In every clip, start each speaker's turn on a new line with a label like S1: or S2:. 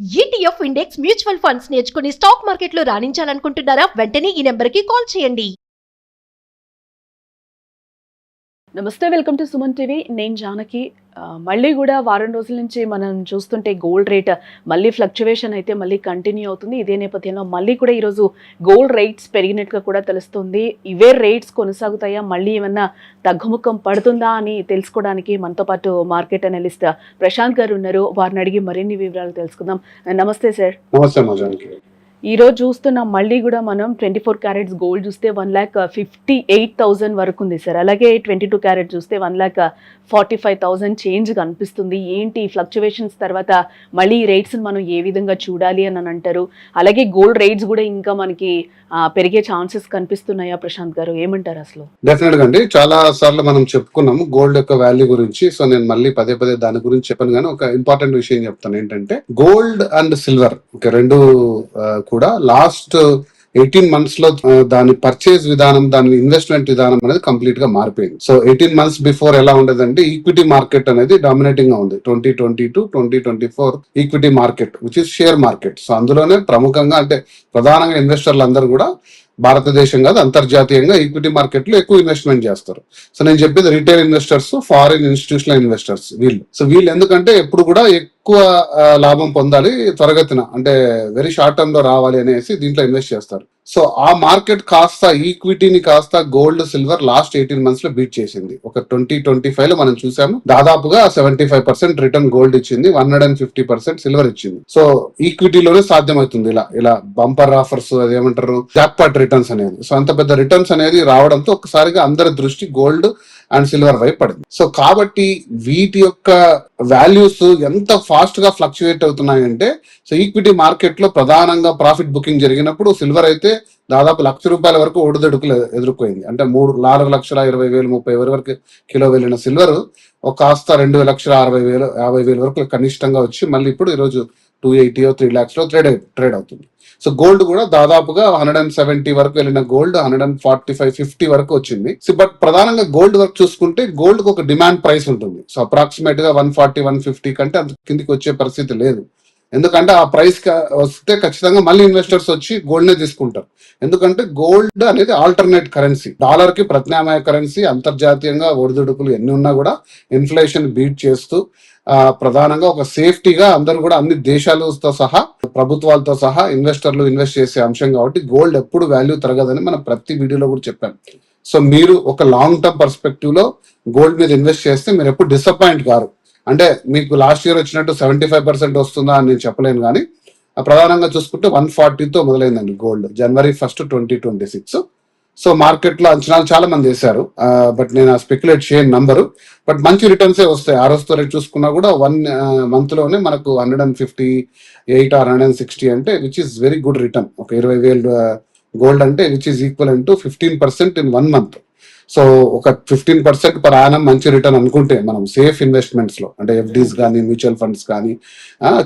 S1: ETF index mutual funds నేర్చుకుని stock మార్కెట్లో రాణించాలనుకుంటున్నారా? వెంటనే ఈ నెంబర్కి కాల్ చేయండి.
S2: నమస్తే, వెల్కమ్ టు సుమన్ టీవీ. నేను జానకి. మళ్ళీ కూడా వారం రోజుల నుంచి మనం చూస్తుంటే గోల్డ్ రేట్ మళ్ళీ ఫ్లక్చువేషన్ అయితే మళ్ళీ కంటిన్యూ అవుతుంది. ఇదే నేపథ్యంలో మళ్ళీ కూడా ఈరోజు గోల్డ్ రేట్స్ పెరిగినట్టుగా కూడా తెలుస్తుంది. ఇవే రేట్స్ కొనసాగుతాయా, మళ్ళీ ఏమన్నా తగ్గుముఖం పడుతుందా అని తెలుసుకోవడానికి మనతో పాటు మార్కెట్ అనలిస్ట్ ప్రశాంత్ గారు ఉన్నారు. వారిని అడిగి మరిన్ని వివరాలు తెలుసుకుందాం. నమస్తే సార్.
S3: నమస్తే.
S2: ఈ రోజు చూస్తున్నాం మళ్ళీ కూడా మనం 24 క్యారెట్స్ గోల్డ్ చూస్తే 1,58,000 వరకు ఉంది సార్. అలాగే 22 క్యారెట్ చూస్తే 1,45,000 చేంజ్ కనిపిస్తుంది. ఏంటి ఫ్లక్చువేషన్స్ తర్వాత మళ్ళీ ఈ రేట్స్ మనం ఏ విధంగా చూడాలి అని అంటారు? అలాగే గోల్డ్ రేట్స్ కూడా ఇంకా మనకి పెరిగే ఛాన్సెస్ కనిపిస్తున్నాయా? ప్రశాంత్ గారు ఏమంటారు అసలు?
S3: డెఫినెట్ గా అండి, చాలా సార్లు మనం చెప్పుకున్నాము గోల్డ్ యొక్క వాల్యూ గురించి. సో నేను మళ్ళీ పదే దాని గురించి చెప్పాను, కానీ ఒక ఇంపార్టెంట్ విషయం చెప్తాను. ఏంటంటే గోల్డ్ అండ్ సిల్వర్ రెండు కూడా లాస్ట్ 18 months లో దాని పర్చేజ్ విధానం, దాని ఇన్వెస్ట్మెంట్ విధానం అనేది కంప్లీట్ గా మారిపోయింది. సో 18 months బిఫోర్ ఎలా ఉండేదంటే ఈక్విటీ మార్కెట్ అనేది డామినేటింగ్ గా ఉంది. 2022 2024 equity market which is share market. So అందులోనే ప్రముఖంగా అంటే ప్రధానంగా ఇన్వెస్టర్లు అందరూ కూడా భారతదేశం కాదు అంతర్జాతీయంగా ఈక్విటీ మార్కెట్ లో ఎక్కువ ఇన్వెస్ట్మెంట్ చేస్తారు. సో నేను చెప్పేది retail investors, foreign institutional investors వీళ్ళు. సో వీళ్ళు ఎందుకంటే ఎప్పుడు కూడా ఎక్కువ లాభం పొందాలి త్వరగతిన, అంటే వెరీ షార్ట్ టర్మ్ లో రావాలి అనేసి దీంట్లో ఇన్వెస్ట్ చేస్తారు. సో ఆ మార్కెట్ కాస్త ఈక్విటీని కాస్త గోల్డ్ సిల్వర్ లాస్ట్ 18 months లో బీట్ చేసింది. ఒక 2025 లో మనం చూసాము దాదాపుగా 75% రిటర్న్ గోల్డ్ ఇచ్చింది, 150% సిల్వర్ ఇచ్చింది. సో ఈక్విటీలోనే సాధ్యమవుతుంది ఇలా బంపర్ ఆఫర్స్, అదేమంటారు జాక్పాట్ రిటర్న్స్ అనేది. సో అంత పెద్ద రిటర్న్స్ అనేది రావడంతో ఒకసారిగా అందరి దృష్టి గోల్డ్ అండ్ సిల్వర్ వైపు పడింది. సో కాబట్టి వీటి యొక్క వాల్యూస్ ఎంత ఫాస్ట్ గా ఫ్లక్చుయేట్ అవుతున్నాయంటే, సో ఈక్విటీ మార్కెట్ లో ప్రధానంగా ప్రాఫిట్ బుకింగ్ జరిగినప్పుడు సిల్వర్ అయితే దాదాపు ₹1,00,000 వరకు ఒడిదొడుకులు ఎదుర్కొంది. అంటే 4,20,000-30,000 వరకు కిలో వెళ్ళిన సిల్వర్ ఒక కాస్త 2,60,000-50,000 వరకు కనిష్టంగా వచ్చి మళ్ళీ ఇప్పుడు ఈరోజు 280 or 3 lakhs లో ట్రేడ్ అవుతుంది. సో గోల్డ్ కూడా దాదాపుగా 170 వరకు వెళ్ళిన గోల్డ్ 145-50 వరకు వచ్చింది. సో బట్ ప్రధానంగా గోల్డ్ వరకు చూసుకుంటే గోల్డ్ కు ఒక డిమాండ్ ప్రైస్ ఉంటుంది. సో అప్రాక్సిమేట్ గా 140-150 కంటే అంత కిందికి వచ్చే పరిస్థితి లేదు. ఎందుకంటే ఆ ప్రైస్ వస్తే ఖచ్చితంగా మళ్ళీ ఇన్వెస్టర్స్ వచ్చి గోల్డ్ నే తీసుకుంటారు. ఎందుకంటే గోల్డ్ అనేది ఆల్టర్నేట్ కరెన్సీ, డాలర్ కి ప్రత్యామ్నాయ కరెన్సీ. అంతర్జాతీయంగా ఒడిదుడుకులు ఎన్ని ఉన్నా కూడా ఇన్ఫ్లేషన్ బీట్ చేస్తూ ప్రధానంగా ఒక సేఫ్టీగా అందరూ కూడా అన్ని దేశాలతో సహా ప్రభుత్వాలతో సహా ఇన్వెస్టర్లు ఇన్వెస్ట్ చేసే అంశం కాబట్టి గోల్డ్ ఎప్పుడు వాల్యూ తరగదని మనం ప్రతి వీడియోలో కూడా చెప్పాం. సో మీరు ఒక లాంగ్ టర్మ్ పర్స్పెక్టివ్ లో గోల్డ్ మీద ఇన్వెస్ట్ చేస్తే మీరు ఎప్పుడు డిసప్పాయింట్ కారు. అంటే మీకు లాస్ట్ ఇయర్ వచ్చినట్టు 75% వస్తుందా అని నేను చెప్పలేను, కానీ ప్రధానంగా చూసుకుంటే 140తో మొదలైందండి gold January 1st 2026. So market లో అంచనాలు చాలా మంది వేశారు, బట్ నేను స్పెక్యులేట్ చేయని నంబరు. బట్ మంచి రిటర్న్స్ వస్తాయి. ఆ రోజుతో రేట్ చూసుకున్నా కూడా 1 month లోనే మనకు 158 or 160 అంటే which is very good return. ఒక 20,000 గోల్డ్ అంటే which is equal to 15% in 1 month. So ఒక 15% పర్ యానం మంచి రిటర్న్ అనుకుంటే మనం సేఫ్ ఇన్వెస్ట్మెంట్స్ లో, అంటే ఎఫ్డీస్ కానీ మ్యూచువల్ ఫండ్స్ కానీ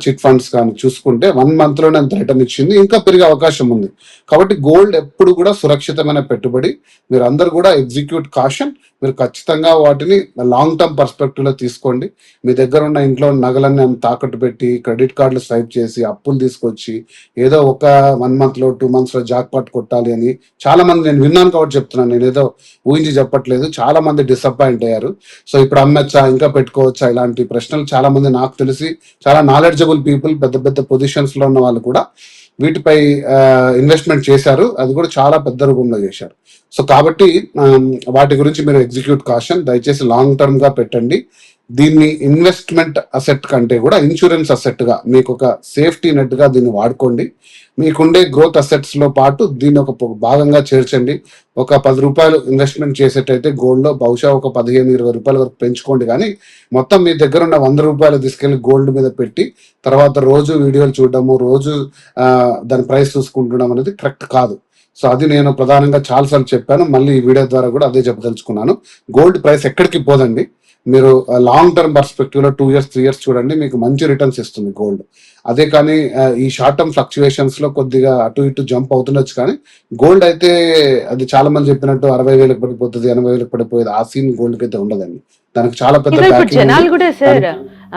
S3: చిట్ ఫండ్స్ కానీ చూసుకుంటే 1 month లోనే అంత రిటర్న్ ఇచ్చింది, ఇంకా పెరిగే అవకాశం ఉంది. కాబట్టి గోల్డ్ ఎప్పుడు కూడా సురక్షితమైన పెట్టుబడి. మీరు అందరు కూడా ఎగ్జిక్యూట్ కాషన్. మీరు ఖచ్చితంగా వాటిని లాంగ్ టర్మ్ పర్స్పెక్టివ్ లో తీసుకోండి. మీ దగ్గర ఉన్న ఇంట్లో నగలన్నీ తాకట్టు పెట్టి క్రెడిట్ కార్డులు స్వైప్ చేసి అప్పులు తీసుకొచ్చి ఏదో ఒక 1 month లో 2 months లో జాక్పాట్ కొట్టాలి అని చాలా మంది, నేను విన్నాను కాబట్టి చెప్తున్నాను, నేను ఏదో ఊహించి చెప్పట్లేదు, చాలా మంది డిసప్పాయింట్ అయ్యారు. సో ఇప్పుడు అమ్మచ్చా, ఇంకా పెట్టుకోవచ్చా, ఇలాంటి ప్రశ్నలు చాలా మంది, నాకు తెలిసి చాలా నాలెడ్జబుల్ పీపుల్, పెద్ద పొజిషన్స్ లో ఉన్న వాళ్ళు కూడా వీటిపై ఇన్వెస్ట్మెంట్ చేశారు. అది కూడా చాలా పెద్ద రూపంలో చేశారు. సో కాబట్టి వాటి గురించి మీరు ఎగ్జిక్యూట్ కాషన్. దయచేసి లాంగ్ టర్మ్ గా పెట్టండి. దీన్ని ఇన్వెస్ట్మెంట్ అసెట్ కంటే కూడా ఇన్సూరెన్స్ అసెట్ గా, మీకు ఒక సేఫ్టీ నెట్ గా దీన్ని వాడుకోండి. మీకుండే గ్రోత్ అసెట్స్ లో పాటు దీన్ని ఒక భాగంగా చేర్చండి. ఒక ₹10 ఇన్వెస్ట్మెంట్ చేసేటైతే గోల్డ్ లో బహుశా ఒక ₹15-20 వరకు పెంచుకోండి. కానీ మొత్తం మీ దగ్గర ఉన్న ₹100 తీసుకెళ్లి గోల్డ్ మీద పెట్టి తర్వాత రోజు వీడియోలు చూడడము, రోజు దాని ప్రైస్ చూసుకుంటడం అనేది కరెక్ట్ కాదు. సో అది నేను ప్రధానంగా చాలాసార్లు చెప్పాను, మళ్ళీ ఈ వీడియో ద్వారా కూడా అదే చెప్పదలుచుకున్నాను. గోల్డ్ ప్రైస్ ఎక్కడికి పోదండి. మీరు లాంగ్ టర్మ్ పర్స్పెక్టివ్ లో 2 years 3 years చూడండి, మీకు మంచి రిటర్న్స్ ఇస్తుంది గోల్డ్. అదే కానీ ఈ షార్ట్ టర్మ్ ఫ్లక్చుయేషన్స్ లో కొద్దిగా అటు ఇటు జంప్ అవుతుండొచ్చు, కానీ గోల్డ్ అయితే అది చాలా మంది చెప్పినట్టు 60,000 పడిపోతుంది, 80,000 పడిపోయేది ఆ సీన్ గోల్డ్ కి అయితే ఉండదండి. దానికి చాలా పెద్ద
S2: జనాలు కూడా సార్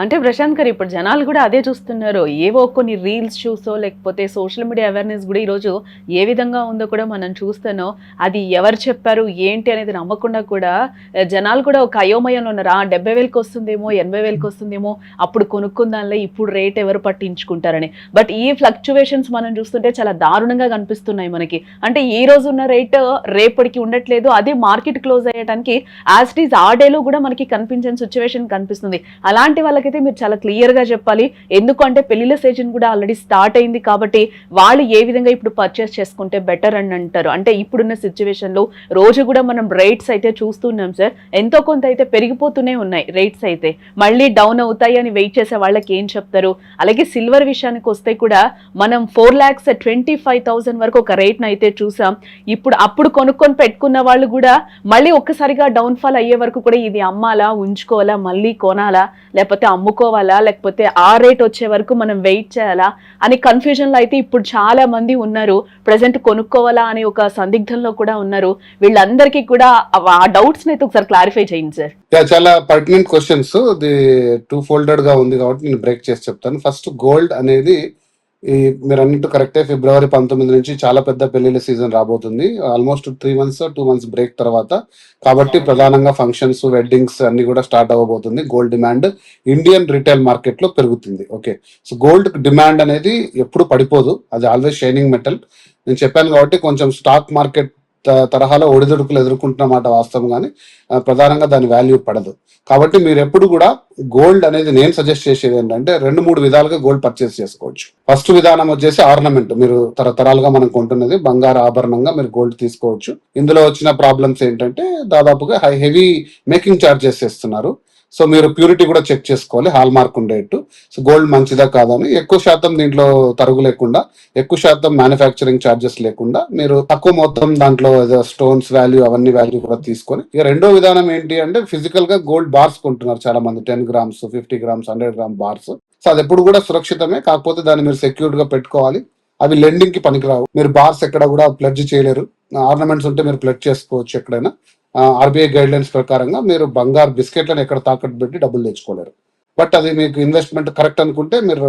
S2: అంటే ప్రశాంత్ గారు ఇప్పుడు జనాలు కూడా అదే చూస్తున్నారు. ఏవో కొన్ని రీల్స్ చూసో లేకపోతే సోషల్ మీడియా అవేర్నెస్ కూడా ఈరోజు ఏ విధంగా ఉందో కూడా మనం చూస్తానో అది ఎవరు చెప్పారు ఏంటి అనేది నమ్మకుండా కూడా జనాలు కూడా ఒక అయోమయంలో ఉన్నారు. 70,000కి వస్తుందేమో 80,000కి వస్తుందేమో అప్పుడు కొనుక్కుందాంలే ఇప్పుడు రేట్ ఎవరు పట్టించుకుంటారని. బట్ ఈ ఫ్లక్చువేషన్స్ మనం చూస్తుంటే చాలా దారుణంగా కనిపిస్తున్నాయి మనకి. అంటే ఈ రోజు ఉన్న రేట్ రేపటికి ఉండట్లేదు. అదే మార్కెట్ క్లోజ్ అయ్యడానికి యాజ్ ఇట్ ఈస్ ఆ డేలో కూడా మనకి కనిపించని సిచ్యువేషన్ కనిపిస్తుంది. అలాంటి వాళ్ళకైతే మీరు చాలా క్లియర్ గా చెప్పాలి. ఎందుకంటే పెళ్లిళ్ళ సీజన్ కూడా ఆల్రెడీ స్టార్ట్ అయింది కాబట్టి వాళ్ళు ఏ విధంగా ఇప్పుడు పర్చేస్ చేసుకుంటే బెటర్ అని అంటారు. అంటే ఇప్పుడున్న సిచ్యువేషన్ లో రోజు కూడా మనం రేట్స్ అయితే చూస్తున్నాం సార్, ఎంతో కొంత అయితే పెరిగిపోతూనే ఉన్నాయి రేట్స్ అయితే. మళ్ళీ డౌన్ అవుతాయి అని వెయిట్ చేసే వాళ్ళకి ఏం చెప్తారు? అలాగే సిల్వర్ విషయానికి వస్తే కూడా మనం 4,25,000 వరకు ఒక రేట్ అయితే చూసాం. ఇప్పుడు అప్పుడు కొనుక్కొని పెట్టుకున్న వాళ్ళు కూడా మళ్ళీ ఒక్కసారిగా డౌన్ ఫాల్ అయ్యే వరకు కూడా ఇది అమ్మాలా ఉంచుకోవాలా మళ్ళీ కొనాలా లేకపోతే అమ్ముకోవాలా లేకపోతే ఆ రేట్ వచ్చే వరకు మనం వెయిట్ చేయాలా అని కన్ఫ్యూజన్ లో అయితే ఇప్పుడు చాలా మంది ఉన్నారు. ప్రెసెంట్ కొనుక్కోవాలా అనే ఒక సందిగ్ధంలో కూడా ఉన్నారు. వీళ్ళందరికీ కూడా ఆ డౌట్స్ అయితే ఒకసారి క్లారిఫై చేయండి సార్.
S3: చాలా పర్టినెంట్ క్వశ్చన్స్. ఇది 2 ఫోల్డెడ్ గా ఉంది కాబట్టి నేను బ్రేక్ చేసి చెప్తాను. ఫస్ట్, గోల్డ్ అనేది మీరు అన్నట్టు కరెక్టే, ఫిబ్రవరి 19 నుంచి చాలా పెద్ద పెళ్లిళ్ళ సీజన్ రాబోతుంది. ఆల్మోస్ట్ 3 months 2 months బ్రేక్ తర్వాత. కాబట్టి ప్రధానంగా ఫంక్షన్స్, వెడ్డింగ్స్ అన్ని కూడా స్టార్ట్ అవ్వబోతుంది. Gold demand Indian retail market లో పెరుగుతుంది. ఓకే, సో గోల్డ్ డిమాండ్ అనేది ఎప్పుడు పడిపోదు, అది ఆల్వేస్ షైనింగ్ మెటల్. నేను చెప్పాను కాబట్టి కొంచెం స్టాక్ మార్కెట్ తరహాలో ఒడిదుడుకులు ఎదుర్కొంటున్నమాట వాస్తవం, కానీ ప్రధానంగా దాని వాల్యూ పడదు. కాబట్టి మీరు ఎప్పుడు కూడా గోల్డ్ అనేది నేను సజెస్ట్ చేసేది ఏంటంటే 2-3 విధాలుగా గోల్డ్ పర్చేస్ చేసుకోవచ్చు. ఫస్ట్ విధానం వచ్చేసి ఆర్నమెంట్. మీరు తరతరాలుగా మనం కొంటున్నది బంగారు ఆభరణంగా మీరు గోల్డ్ తీసుకోవచ్చు. ఇందులో వచ్చిన ప్రాబ్లమ్స్ ఏంటంటే దాదాపుగా హెవీ మేకింగ్ ఛార్జెస్ చేస్తున్నారు. సో మీరు ప్యూరిటీ కూడా చెక్ చేసుకోవాలి, హాల్ మార్క్ ఉండేట్టు. సో గోల్డ్ మంచిదా కాదని. ఎక్కువ శాతం దీంట్లో తరుగు లేకుండా, ఎక్కువ శాతం మ్యానుఫ్యాక్చరింగ్ ఛార్జెస్ లేకుండా మీరు తక్కువ మొత్తం దాంట్లో స్టోన్స్ వాల్యూ అవన్నీ వాల్యూ కూడా తీసుకొని. ఇక రెండో విధానం ఏంటి అంటే ఫిజికల్ గా గోల్డ్ బార్స్ కొంటున్నారు చాలా మంది, 10 grams 50 grams 100 gram bars. So అది ఎప్పుడు కూడా సురక్షితమే, కాకపోతే దాన్ని మీరు సెక్యూర్డ్ గా పెట్టుకోవాలి. అవి లెండింగ్ కి పనికిరావు. మీరు బార్స్ ఎక్కడ కూడా ప్లెడ్జ్ చేయలేరు. ఆర్నమెంట్స్ ఉంటే మీరు ప్లెడ్జ్ చేసుకోవచ్చు ఎక్కడైనా. ఆర్బీఐ గైడ్ లైన్స్ ప్రకారంగా మీరు బంగారు బిస్కెట్లను ఎక్కడ తాకట్టు పెట్టి డబ్బులు తెచ్చుకోలేరు. బట్ అది మీకు ఇన్వెస్ట్మెంట్ కరెక్ట్ అనుకుంటే మీరు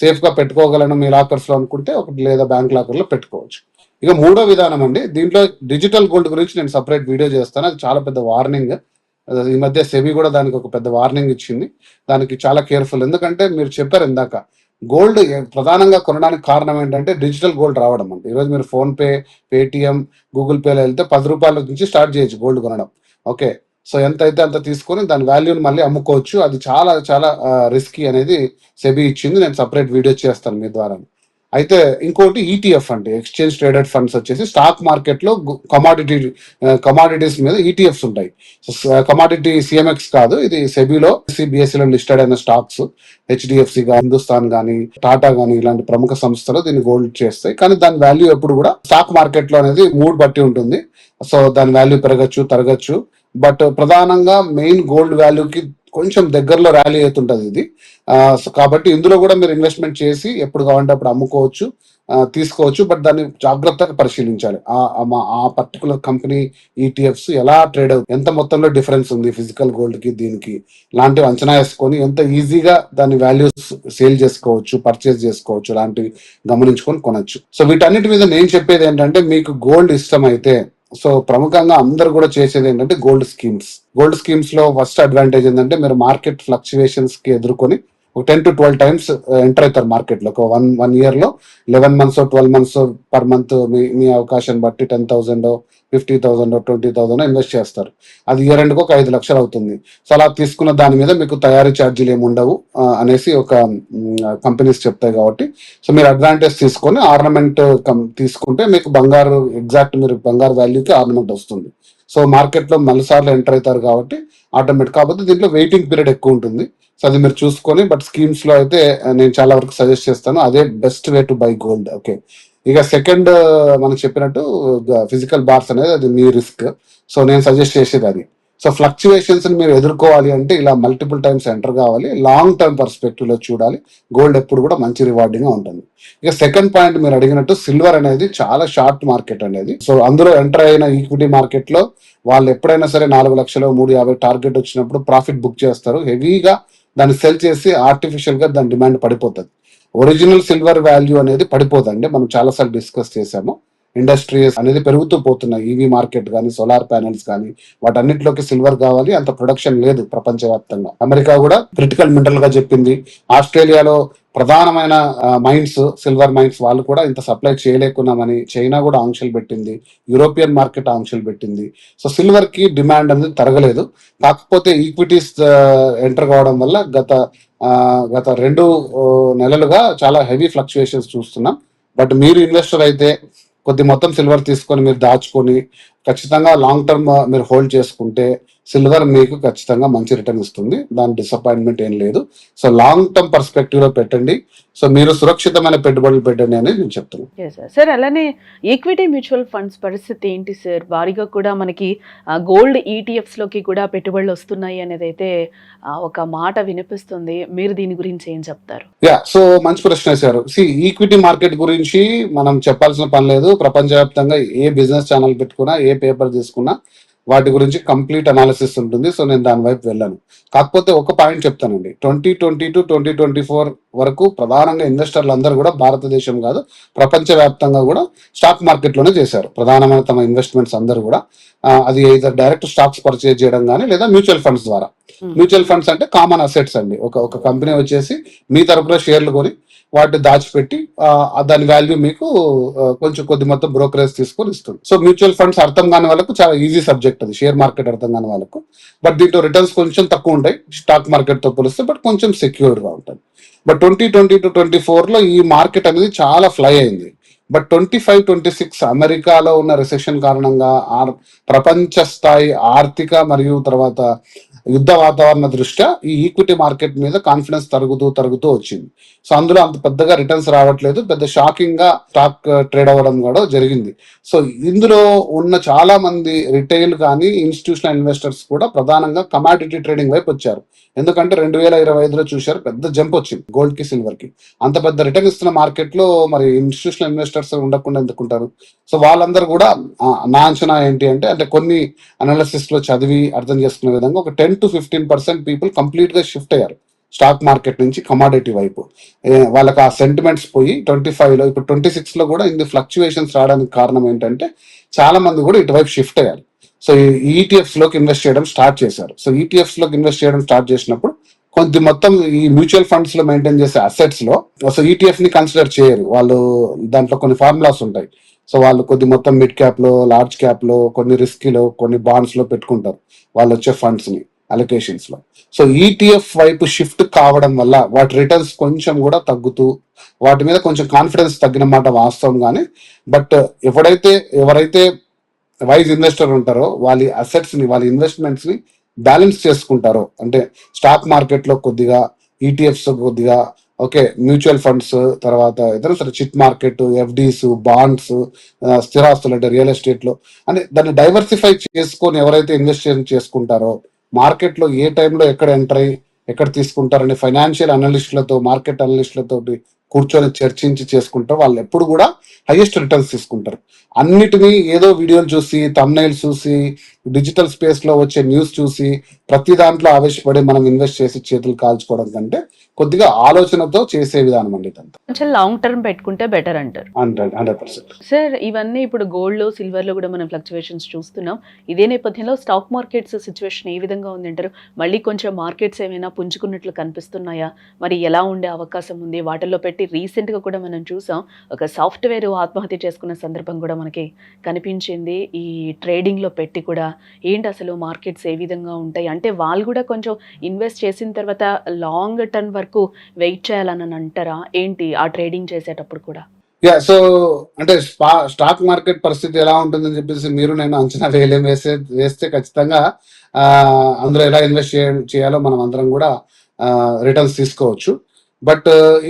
S3: సేఫ్ గా పెట్టుకోగలను మీ లాకర్స్ లో అనుకుంటే ఒకటి లేదా బ్యాంక్ లాకర్ లో పెట్టుకోవచ్చు. ఇక మూడో విధానం అండి, దీంట్లో డిజిటల్ గోల్డ్ గురించి నేను సపరేట్ వీడియో చేస్తాను. అది చాలా పెద్ద వార్నింగ్. ఈ మధ్య సెబీ కూడా దానికి ఒక పెద్ద వార్నింగ్ ఇచ్చింది. దానికి చాలా కేర్ఫుల్. ఎందుకంటే మీరు చెప్పారు ఇందాక, గోల్డ్ ప్రధానంగా కొనడానికి కారణం ఏంటంటే డిజిటల్ గోల్డ్ రావడం అండి. ఈరోజు మీరు ఫోన్ పే, పేటిఎం, గూగుల్ పేలో వెళ్తే 10 రూపాయల నుంచి స్టార్ట్ చేయొచ్చు గోల్డ్ కొనడం. ఓకే, సో ఎంత అయితే అంత తీసుకొని దాని వాల్యూని మళ్ళీ అమ్ముకోవచ్చు. అది చాలా చాలా రిస్కీ అనేది సెబీ ఇచ్చింది. నేను సపరేట్ వీడియో చేస్తాను మీ ద్వారా. అయితే ఇంకోటి ఈటీఎఫ్ అంటే ఎక్స్చేంజ్ ట్రేడెడ్ ఫండ్స్ వచ్చేసి స్టాక్ మార్కెట్ లో కమాడిటీస్ మీద ఈటీఎఫ్స్ ఉంటాయి. కమాడిటీ సిఎంఎక్స్ కాదు, ఇది సెబీలో బిఎస్సిలో లిస్టెడ్ అయిన స్టాక్స్. హెచ్డిఎఫ్సి గా, హిందుస్థాన్ గానీ, టాటా గానీ ఇలాంటి ప్రముఖ సంస్థలు దీన్ని గోల్డ్ చేస్తాయి. కానీ దాని వాల్యూ ఎప్పుడు కూడా స్టాక్ మార్కెట్ లో అనేది మూడ్ బట్టి ఉంటుంది. సో దాని వాల్యూ పెరగచ్చు తరగచ్చు. బట్ ప్రధానంగా మెయిన్ గోల్డ్ వాల్యూకి కొంచెం దగ్గరలో ర్యాలీ అవుతుంటది ఇది. కాబట్టి ఇందులో కూడా మీరు ఇన్వెస్ట్మెంట్ చేసి ఎప్పుడు కావాలంటే అప్పుడు అమ్ముకోవచ్చు, తీసుకోవచ్చు. బట్ దాన్ని జాగ్రత్తగా పరిశీలించాలి. ఆ పర్టికులర్ కంపెనీ ఈటీఎఫ్స్ ఎలా ట్రేడ్ అవుతుంది, ఎంత మొత్తంలో డిఫరెన్స్ ఉంది ఫిజికల్ గోల్డ్ కి దీనికి, లాంటివి అంచనా వేసుకొని ఎంత ఈజీగా దాని వాల్యూస్ సేల్ చేసుకోవచ్చు, పర్చేస్ చేసుకోవచ్చు, లాంటివి గమనించుకొని కొనొచ్చు. సో వీటన్నిటి మీద నేను చెప్పేది ఏంటంటే, మీకు గోల్డ్ ఇష్టం అయితే, సో ప్రముఖంగా అందరు కూడా చేసేది ఏంటంటే గోల్డ్ స్కీమ్స్. గోల్డ్ స్కీమ్స్ లో ఫస్ట్ అడ్వాంటేజ్ ఏంటంటే మీరు మార్కెట్ ఫ్లక్చువేషన్స్ కి ఎదుర్కొని ఒక 10 to 12 times ఎంటర్ అవుతారు మార్కెట్ లో. ఒక వన్ ఇయర్ లో 11 months 12 months పర్ మంత్ మీ అవకాశం బట్టి 10,000 50,000 20,000 ఇన్వెస్ట్ చేస్తారు. అది ఇయర్ ఎండ్కి ఒక 5 లక్షలు అవుతుంది. సో అలా తీసుకున్న దాని మీద మీకు తయారీ ఛార్జీలు ఏమి ఉండవు అనేసి ఒక కంపెనీస్ చెప్తాయి. కాబట్టి సో మీరు అడ్వాంటేజ్ తీసుకొని ఆర్నమెంట్ తీసుకుంటే మీకు బంగారు ఎగ్జాక్ట్ మీరు బంగారు వాల్యూకి ఆర్నమెంట్ వస్తుంది. సో మార్కెట్ లో మళ్ళీసార్లు ఎంటర్ అవుతారు కాబట్టి ఆటోమేటిక్. కాకపోతే దీంట్లో వెయిటింగ్ పీరియడ్ ఎక్కువ ఉంటుంది. సో అది మీరు చూసుకొని, బట్ స్కీమ్స్ లో అయితే నేను చాలా వరకు సజెస్ట్ చేస్తాను, అదే best way to buy gold. Okay, ఇక సెకండ్ మనం చెప్పినట్టు ఫిజికల్ బార్స్ అనేది అది మీ రిస్క్. సో నేను సజెస్ట్ చేసేది అది. సో ఫ్లక్చువేషన్స్ మీరు ఎదుర్కోవాలి అంటే ఇలా మల్టిపుల్ టైమ్స్ ఎంటర్ కావాలి, లాంగ్ టర్మ్ పర్స్పెక్టివ్ లో చూడాలి. గోల్డ్ ఎప్పుడు కూడా మంచి రివార్డింగ్ గా ఉంటుంది. ఇక సెకండ్ పాయింట్ మీరు అడిగినట్టు సిల్వర్ అనేది చాలా షార్ట్ మార్కెట్ అనేది. సో అందులో ఎంటర్ అయిన ఈక్విటీ మార్కెట్ లో వాళ్ళు ఎప్పుడైనా సరే 4 లక్షలు 350 టార్గెట్ వచ్చినప్పుడు ప్రాఫిట్ బుక్ చేస్తారు, హెవీగా దాన్ని సెల్ చేసి ఆర్టిఫిషియల్ గా దాని డిమాండ్ పడిపోతుంది. ఒరిజినల్ సిల్వర్ వాల్యూ అనేది పడిపోదండి. మనం చాలాసార్లు డిస్కస్ చేసాము. ఇండస్ట్రీస్ అనేది పెరుగుతూ పోతున్నాయి. ఈవీ మార్కెట్ కానీ, సోలార్ ప్యానెల్స్ కానీ, వాటన్నిటిలోకి సిల్వర్ కావాలి. అంత ప్రొడక్షన్ లేదు ప్రపంచవ్యాప్తంగా. అమెరికా కూడా క్రిటికల్ మినరల్ గా చెప్పింది. ఆస్ట్రేలియాలో ప్రధానమైన మైన్స్, సిల్వర్ మైన్స్ వాళ్ళు కూడా ఇంత సప్లై చేయలేకున్నామని చైనా కూడా ఆంక్షలు పెట్టింది. యూరోపియన్ మార్కెట్ ఆంక్షలు పెట్టింది. సో సిల్వర్ కి డిమాండ్ అనేది తరగలేదు. కాకపోతే ఈక్విటీస్ ఎంటర్ కావడం వల్ల గత 2 నెలలుగా చాలా హెవీ ఫ్లక్చుయేషన్స్ చూస్తున్నాం. బట్ మీరు ఇన్వెస్టర్ అయితే కొద్ది మొత్తం సిల్వర్ తీసుకొని మీరు దాచుకొని ఖచ్చితంగా లాంగ్ టర్మ్ మీరు హోల్డ్ చేసుకుంటే సిల్వర్ మీకు ఖచ్చితంగా మంచి రిటర్న్ ఇస్తుంది. దాని డిసప్పాయింట్మెంట్ ఏం లేదు. సో లాంగ్ టర్మ్ పర్స్పెక్టివ్ లో పెట్టండి. సో మీరు సురక్షితమైన పెట్టుబడులు పెట్టండి అనేది నేను చెప్తున్నాను.
S2: సార్ అలానే ఈక్విటీ మ్యూచువల్ ఫండ్స్ పరిస్థితి ఏంటి సార్? భారీగా కూడా మనకి గోల్డ్ ఈటీఎఫ్స్ లోకి కూడా పెట్టుబడులు వస్తున్నాయి అనేది అయితే ఒక మాట వినిపిస్తుంది. మీరు దీని గురించి ఏం చెప్తారు?
S3: సో మంచి ప్రశ్న వేశారు. ఈక్విటీ మార్కెట్ గురించి మనం చెప్పాల్సిన పని లేదు. ప్రపంచవ్యాప్తంగా ఏ బిజినెస్ ఛానల్ పెట్టుకున్నా, ఏ పేపర్ తీసుకున్నా వాటి గురించి కంప్లీట్ అనాలిసిస్ ఉంటుంది. సో నేను దాని వైపు వెళ్ళాను. కాకపోతే ఒక పాయింట్ చెప్తానండి. 2020 to 2024 వరకు ప్రధానంగా ఇన్వెస్టర్లు అందరూ కూడా భారతదేశం కాదు, ప్రపంచవ్యాప్తంగా కూడా స్టాక్ మార్కెట్ లోనే చేశారు. ప్రధానమైన తమ ఇన్వెస్ట్మెంట్స్ అందరూ కూడా అది డైరెక్ట్ స్టాక్స్ పర్చేజ్ చేయడం కానీ, లేదా మ్యూచువల్ ఫండ్స్ ద్వారా. మ్యూచువల్ ఫండ్స్ అంటే కామన్ అసెట్స్ అండి. ఒక కంపెనీ వచ్చేసి మీ తరపున షేర్లు కొని వాటిని దాచిపెట్టి దాని వాల్యూ మీకు కొద్ది మొత్తం బ్రోకరేజ్ తీసుకొని ఇస్తుంది. సో మ్యూచువల్ ఫండ్స్ అర్థం కాని వాళ్ళకు చాలా ఈజీ సబ్జెక్ట్ అది. షేర్ మార్కెట్ అర్థం కాని వాళ్ళకు. బట్ దీంట్లో రిటర్న్స్ కొంచెం తక్కువ ఉంటాయి స్టాక్ మార్కెట్ తో పోలిస్తే, బట్ కొంచెం సెక్యూర్డ్ గా ఉంటుంది. బట్ 2020 to 2024 లో ఈ మార్కెట్ అనేది చాలా ఫ్లై అయింది. బట్ 25-26 అమెరికాలో ఉన్న రిసెషన్ కారణంగా ప్రపంచ స్థాయి ఆర్థిక మరియు తర్వాత యుద్ధ వాతావరణ దృష్ట్యా ఈ ఈక్విటీ మార్కెట్ మీద కాన్ఫిడెన్స్ తరుగుతూ వచ్చింది. సో అందులో అంత పెద్దగా రిటర్న్స్ రావట్లేదు. పెద్ద షాకింగ్ గా స్టాక్ ట్రేడ్ అవ్వడం కూడా జరిగింది. సో ఇందులో ఉన్న చాలా మంది రిటైల్ కానీ, ఇన్స్టిట్యూషనల్ ఇన్వెస్టర్స్ కూడా ప్రధానంగా కమాడిటీ ట్రేడింగ్ వైపు వచ్చారు. ఎందుకంటే 2025లో చూశారు పెద్ద జంప్ వచ్చింది గోల్డ్ కి, సిల్వర్ కి. అంత పెద్ద రిటర్న్ ఇస్తున్న మార్కెట్ లో మరి ఇన్స్టిట్యూషనల్ ఇన్వెస్టర్స్ ఉండకుండా ఎందుకుంటారు? సో వాళ్ళందరూ కూడా నా అంచనా ఏంటి అంటే కొన్ని అనాలిసిస్ లో చదివి అర్థం చేసుకునే విధంగా ఒక 10 to 15% పీపుల్ కంప్లీట్ గా షిఫ్ట్ అయ్యారు స్టాక్ మార్కెట్ నుంచి కమాడిటీ వైపు. వాళ్ళకి ఆ సెంటిమెంట్స్ పోయి 25లో, ఇప్పుడు 26లో కూడా ఇన్ని ఫ్లక్చుయేషన్స్ రావడానికి కారణం ఏంటంటే చాలా మంది కూడా ఇటువైపు షిఫ్ట్ అయ్యారు. సో ఈటీఎఫ్స్ లోకి ఇన్వెస్ట్ చేయడం స్టార్ట్ చేశారు. సో ఈటీఎఫ్స్ లోకి ఇన్వెస్ట్ చేయడం స్టార్ట్ చేసినప్పుడు కొంత మొత్తం ఈ మ్యూచువల్ ఫండ్స్ లో మెయింటైన్ చేసే అసెట్స్ లో సో ఈటీఎఫ్ ని కన్సిడర్ చేయరు వాళ్ళు. దాంట్లో కొన్ని ఫార్ములాస్ ఉంటాయి. సో వాళ్ళు కొద్ది మొత్తం మిడ్ క్యాప్ లో, లార్జ్ క్యాప్ లో, కొన్ని రిస్కీలో, కొన్ని బాండ్స్ లో పెట్టుకుంటారు వాళ్ళు వచ్చే ఫండ్స్ ని అలొకేషన్స్ లో. సో ఈటీఎఫ్ వైపు షిఫ్ట్ కావడం వల్ల వాటి రిటర్న్స్ కొంచెం కూడా తగ్గుతూ, వాటి మీద కొంచెం కాన్ఫిడెన్స్ తగ్గిన మాట వాస్తవం. కానీ బట్ ఎవరైతే వైజ్ ఇన్వెస్టర్ ఉంటారో వాళ్ళ అసెట్స్ ని, వాళ్ళ ఇన్వెస్ట్మెంట్స్ ని బ్యాలెన్స్ చేసుకుంటారో, అంటే స్టాక్ మార్కెట్ లో కొద్దిగా, ఈటీఎఫ్స్ కొద్దిగా, ఓకే మ్యూచువల్ ఫండ్స్, తర్వాత ఇతర సరే చిట్ మార్కెట్, ఎఫ్డీస్, బాండ్స్, స్థిరాస్తులు అంటే రియల్ ఎస్టేట్ లో, అంటే దాన్ని డైవర్సిఫై చేసుకొని ఎవరైతే ఇన్వెస్ట్ చేసుకుంటారో మార్కెట్ లో ఏ టైంలో ఎక్కడ ఎంటర్ అయ్యి ఎక్కడ తీసుకుంటారని ఫైనాన్షియల్ అనలిస్టులతో, మార్కెట్ అనలిస్టులతో కూర్చొని చర్చించి చేసుకుంటారు. వాళ్ళు ఎప్పుడు కూడా హైయెస్ట్ రిటర్న్స్ తీసుకుంటారు. అన్నిటినీ ఏదో వీడియోలు చూసి, థంబ్నెయిల్స్ చూసి, డిజిటల్ స్పేస్ లో వచ్చే న్యూస్ చూసి ప్రతి దాంట్లో ఆవేశపడి మనం ఇన్వెస్ట్ చేసి చేతులు కాల్చుకోవడం కంటే కొద్దిగా ఆలోచనతో చేసే విధానం అండి ఇదంతా.
S2: కొంచెం లాంగ్ టర్మ్ పెట్టుకుంటే బెటర్ అంటారు.
S3: 100%.
S2: సార్ ఇవన్నీ ఇప్పుడు గోల్డ్, సిల్వర్ లో కూడా మనం ఫ్లక్చువేషన్స్ చూస్తున్నాం. ఇదే నేపథ్యంలో స్టాక్ మార్కెట్స్ సిచ్యువేషన్ ఏ విధంగా ఉందంటారు? మళ్ళీ కొంచెం మార్కెట్స్ ఏమైనా పుంజుకున్నట్లు కనిపిస్తున్నాయా? మరి ఎలా ఉండే అవకాశం ఉంది? వాటిల్లో పెట్టి రీసెంట్ గా కూడా మనం చూసాం, ఒక సాఫ్ట్వేర్ ఆత్మహత్య చేసుకున్న సందర్భం కూడా మనకి కనిపించింది. ఈ ట్రేడింగ్ లో పెట్టి కూడా ఏంటి అసలు మార్కెట్స్ ఏ విధంగా ఉంటాయి అంటే, వాళ్ళు కూడా కొంచెం ఇన్వెస్ట్ చేసిన తర్వాత లాంగ్ టర్మ్ వరకు వెయిట్ చేయాలని అంటారా ఏంటి ఆ ట్రేడింగ్ చేసేటప్పుడు కూడా?
S3: సో అంటే స్టాక్ మార్కెట్ పరిస్థితి ఎలా ఉంటుందని చెప్పేసి మీరు నేను అంచనా వేస్తే ఖచ్చితంగా అందులో ఎలా ఇన్వెస్ట్ చేయాలో మనం అందరం కూడా రిటర్న్స్ తీసుకోవచ్చు. బట్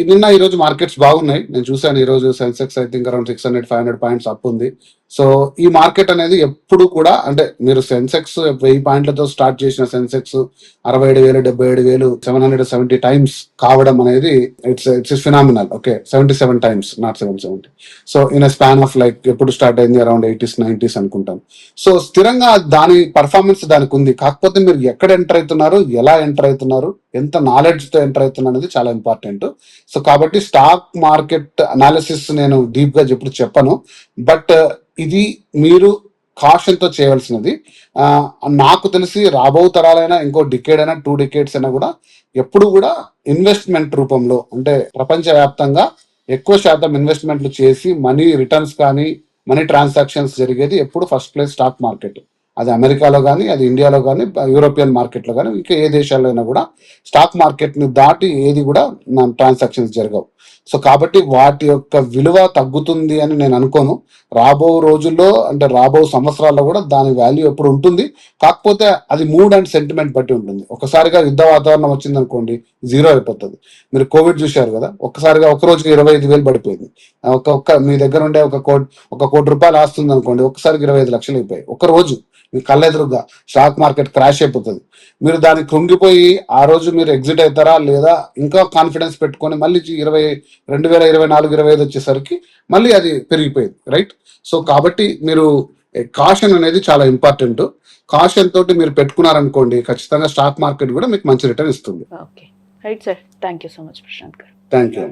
S3: నిన్న ఈరోజు మార్కెట్స్ బాగున్నాయి. నేను చూసాను ఈరోజు Sensex I think around 600-500 points up ఉంది. సో ఈ మార్కెట్ అనేది ఎప్పుడు కూడా అంటే మీరు సెన్సెక్స్ 1000 పాయింట్లతో స్టార్ట్ చేసిన సెన్సెక్స్ 67,000 77,000 770 టైమ్స్ కావడం అనేది it's phenomenal. Okay, 77 times, not 770. So in span of like ఎప్పుడు స్టార్ట్ అయింది, అరౌండ్ 80s 90s అనుకుంటాను. సో స్థిరంగా దాని పర్ఫార్మెన్స్ దానికి ఉంది. కాకపోతే మీరు ఎక్కడ ఎంటర్ అవుతున్నారు, ఎలా ఎంటర్ అవుతున్నారు, ఎంత నాలెడ్జ్ తో ఎంటర్ అవుతున్నారు అనేది చాలా ఇంపార్టెంట్. సో కాబట్టి స్టాక్ మార్కెట్ అనాలిసిస్ నేను డీప్ గా ఎప్పుడు చెప్పను, బట్ ఇది మీరు కాషన్ తో చేయవలసినది. నాకు తెలిసి రాబో తరాలైనా ఇంకో డికేడ్ అయినా 2 decades అయినా కూడా ఎప్పుడు కూడా ఇన్వెస్ట్మెంట్ రూపంలో అంటే ప్రపంచవ్యాప్తంగా ఎక్కువ శాతం ఇన్వెస్ట్మెంట్లు చేసి మనీ రిటర్న్స్ కానీ మనీ ట్రాన్సాక్షన్స్ జరిగేది ఎప్పుడు ఫస్ట్ ప్లేస్ స్టాక్ మార్కెట్. అది అమెరికాలో కానీ, అది ఇండియాలో కానీ, యూరోపియన్ మార్కెట్లో కానీ, ఇంకా ఏ దేశాల్లో అయినా కూడా స్టాక్ మార్కెట్ ని దాటి ఏది కూడా ట్రాన్సాక్షన్స్ జరగవు. సో కాబట్టి వాటి యొక్క విలువ తగ్గుతుంది అని నేను అనుకోను. రాబో రోజుల్లో అంటే రాబో సంవత్సరాల్లో కూడా దాని వాల్యూ ఎప్పుడు ఉంటుంది. కాకపోతే అది మూడ్ అండ్ సెంటిమెంట్ బట్టి ఉంటుంది. ఒకసారిగా యుద్ధ వాతావరణం వచ్చింది అనుకోండి, జీరో అయిపోతుంది. మీరు కోవిడ్ చూశారు కదా, ఒక్కసారిగా ఒక రోజుకి 25,000 పడిపోయింది. మీ దగ్గర ఉండే ఒక కోటి రూపాయలు ఆస్తుంది అనుకోండి, ఒక్కసారికి 25 లక్షలు అయిపోయాయి ఒక రోజు. మీ కళ్ళెదురుగా స్టాక్ మార్కెట్ క్రాష్ అయిపోతుంది. మీరు దానికి కృంగిపోయి ఆ రోజు మీరు ఎగ్జిట్ అవుతారా లేదా ఇంకా కాన్ఫిడెన్స్ పెట్టుకొని మళ్ళీ 2024 25 వచ్చేసరికి మళ్ళీ అది పెరిగిపోయింది, రైట్? సో కాబట్టి మీరు కాషన్ అనేది చాలా ఇంపార్టెంట్. కాషన్ తోటి మీరు పెట్టుకున్నారనుకోండి, ఖచ్చితంగా స్టాక్ మార్కెట్ కూడా మీకు మంచి రిటర్న్ ఇస్తుంది.
S2: Okay, right sir. Thank you so much Prashanth గారు.
S3: థ్యాంక్ యూ.